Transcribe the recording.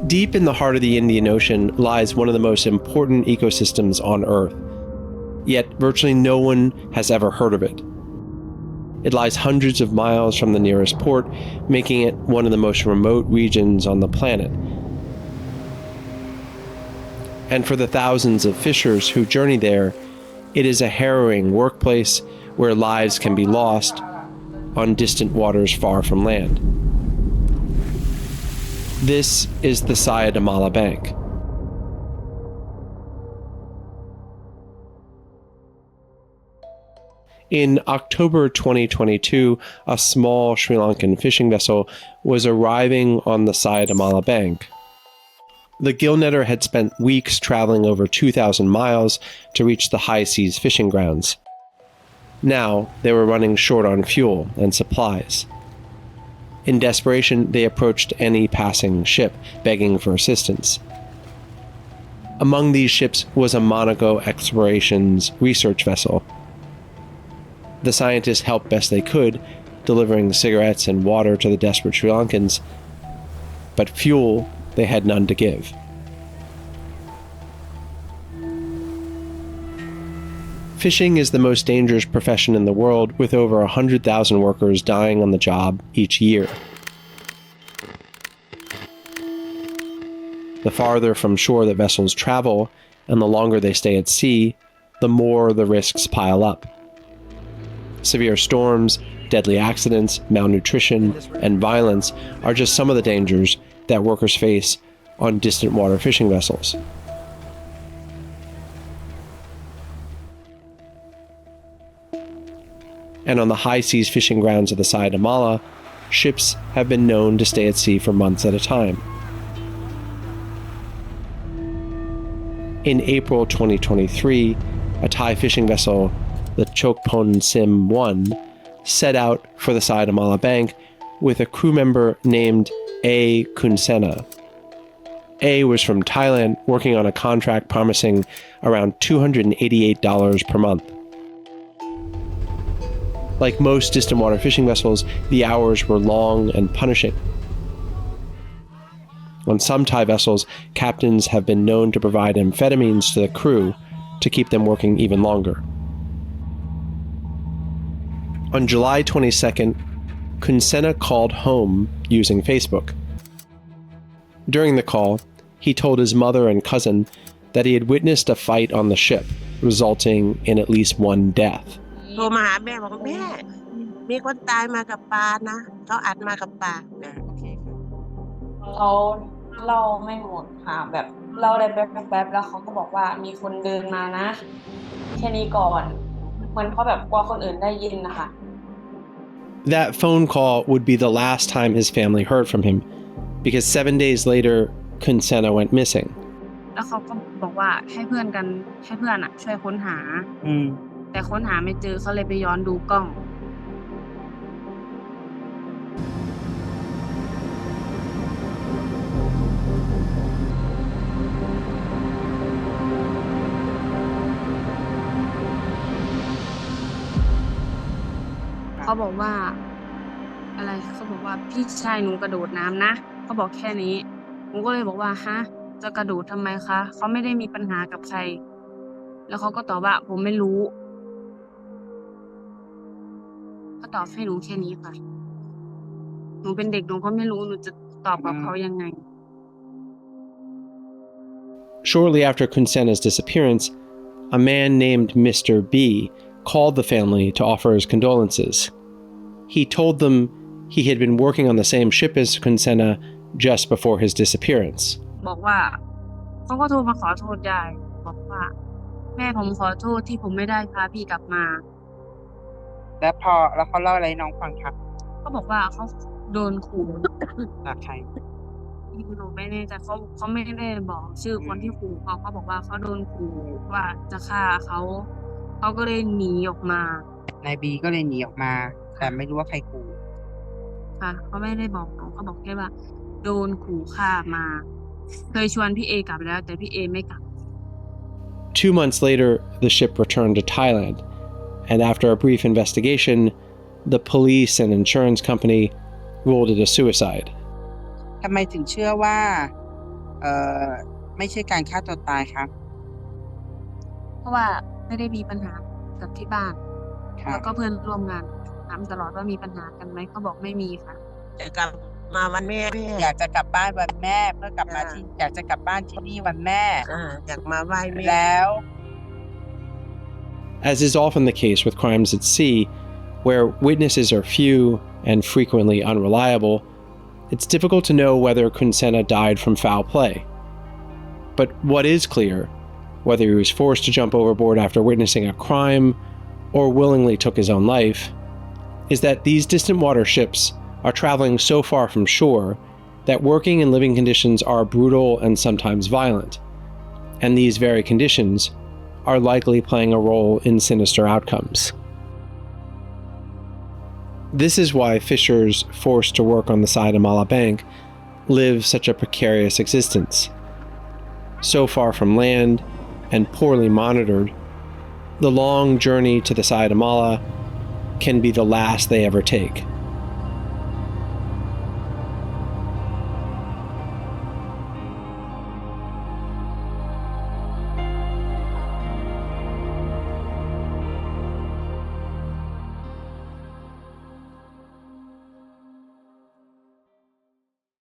Deep in the heart of the Indian Ocean lies one of the most important ecosystems on Earth, yet virtually no one has ever heard of it. It lies hundreds of miles from the nearest port, making it one of the most remote regions on the planet. And for the thousands of fishers who journey there, it is a harrowing workplace where lives can be lost on distant waters far from land. This is the Saya de Malha Bank. In October 2022, a small Sri Lankan fishing vessel was arriving on the Saya de Malha Bank. The gillnetter had spent weeks traveling over 2,000 miles to reach the high seas fishing grounds. Now, they were running short on fuel and supplies. In desperation, they approached any passing ship, begging for assistance. Among these ships was a Monaco Explorations research vessel. The scientists helped best they could, delivering cigarettes and water to the desperate Sri Lankans, but fuel they had none to give. Fishing is the most dangerous profession in the world, with over 100,000 workers dying on the job each year. The farther from shore that vessels travel, and the longer they stay at sea, the more the risks pile up. Severe storms, deadly accidents, malnutrition, and violence are just some of the dangers that workers face on distant water fishing vessels. And on the high seas fishing grounds of the Saya de Malha, ships have been known to stay at sea for months at a time. In April 2023, a Thai fishing vessel, the Chokpon Sim 1, set out for the Saya de Malha Bank with a crew member named A. Kunsena. A was from Thailand, working on a contract promising around $288 per month. Like most distant water fishing vessels, the hours were long and punishing. On some Thai vessels, captains have been known to provide amphetamines to the crew to keep them working even longer. On July 22nd, Kunsena called home using Facebook. During the call, he told his mother and cousin that he had witnessed a fight on the ship, resulting in at least one death. โทรมาหาแม่บอกแม่มีคนตายมากับปลานะเขาอัดมากับปลาเขาเล่าไม่หมดค่ะแบบเล่าได้แป๊บๆแล้วเขาก็บอกว่ามีคนเดินมานะแค่นี้ก่อนเหมือนเขาแบบกลัวคนอื่นได้ยินนะคะ That phone call would be the last time his family heard from him, because 7 days later, Kunsena went missing. แล้วเขาก็บอกว่าให้เพื่อนช่วยค้นหาแต่ค้นหาไม่เจอเขาเลยไปย้อนดูกล้องเขาบอกว่าอะไรเขาบอกว่าพี่ชายหนูกระโดดน้ำนะเขาบอกแค่นี้หนูก็เลยบอกว่าฮะจะกระโดดทำไมคะเขาไม่ได้มีปัญหากับใครแล้วเขาก็ตอบว่าผมไม่รู้เขาตอบให้หนูแค่นี้ค่ะหนูเป็นเด็กหนูก็ไม่รู้หนูจะตอบกับเขายังไง Shortly after Kunsena's disappearance, a man named Mr. B called the family to offer his condolences. He told them he had been working on the same ship as Kunsena just before his disappearance. บอกว่าเขาก็โทรมาขอโทษยายบอกว่าแม่ผมขอโทษที่ผมไม่ได้พาพี่กลับมาแล้วเขาเล่าอะไรน้องฟังครับเขาบอกว่าเขาโดนขู่จากใครหนูไม่แน่ใจเขาไม่ได้บอกชื่อคนที่ขู่เขาบอกว่าเขาโดนขู่ว่าจะฆ่าเขาก็เลยหนีออกมานายบีก็เลยหนีออกมาแต่ไม่รู้ว่าใครขู่ค่ะเขาไม่ได้บอกเขาบอกแค่ว่าโดนขู่ฆ่ามาเคยชวนพี่เอกลับแล้วแต่พี่เอไม่กลับ 2 months later, the ship returned to Thailand, and after a brief investigation, the police and insurance company ruled it a suicide. ทำไมถึงเชื่อว่าเอ่อไม่ใช่การฆ่าตัวตายคะ เพราะว่าไม่ได้มีปัญหากับที่บ้าน ค่ะ แล้วก็เพื่อนร่วมงานถามตลอดว่ามีปัญหากันไหมเขาบอกไม่มีค่ะ จะกลับมาวันแม่ อยากจะกลับบ้านวันแม่เพื่อกลับมาที่อยากจะกลับบ้านที่นี่วันแม่ อยากมาไหว้แม่ แล้ว As is often the case with crimes at sea, where witnesses are few and frequently unreliable, it's difficult to know whether Kunsena died from foul play. But what is clear, whether he was forced to jump overboard after witnessing a crime or willingly took his own life, is that these distant water ships are traveling so far from shore that working and living conditions are brutal and sometimes violent, and these very conditions are likely playing a role in sinister outcomes. This is why fishers forced to work on the Saya de Malha Bank live such a precarious existence. So far from land and poorly monitored, the long journey to the Saya de Malha can be the last they ever take.